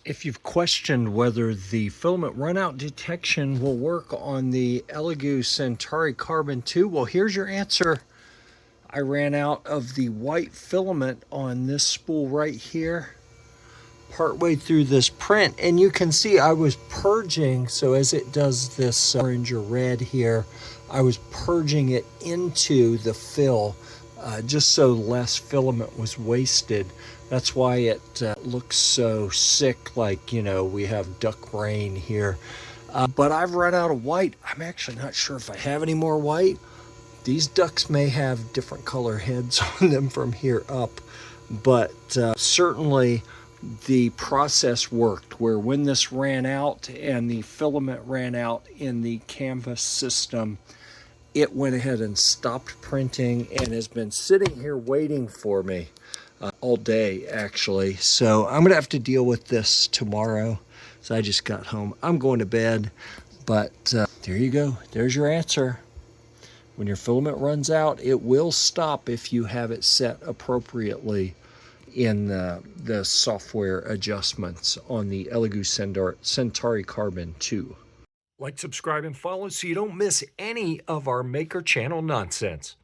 If you've questioned whether the filament runout detection will work on the Elegoo Centauri Carbon 2, well, here's your answer. I ran out of the white filament on this spool right here partway through this print, and you can see I was purging. So as it does this orange or red here, I was purging it into the fill just so less filament was wasted. That's why it looks so sick, like, you know, we have duck rain here. But I've run out of white. I'm actually not sure if I have any more white. These ducks may have different color heads on them from here up, but certainly the process worked, where when this ran out and the filament ran out in the canvas system, it went ahead and stopped printing and has been sitting here waiting for me all day, actually. So I'm gonna have to deal with this tomorrow. So I just got home. I'm going to bed, but there you go. There's your answer. When your filament runs out, it will stop if you have it set appropriately in the software adjustments on the Elegoo Centauri Carbon 2. Like, subscribe, and follow so you don't miss any of our Maker Channel nonsense.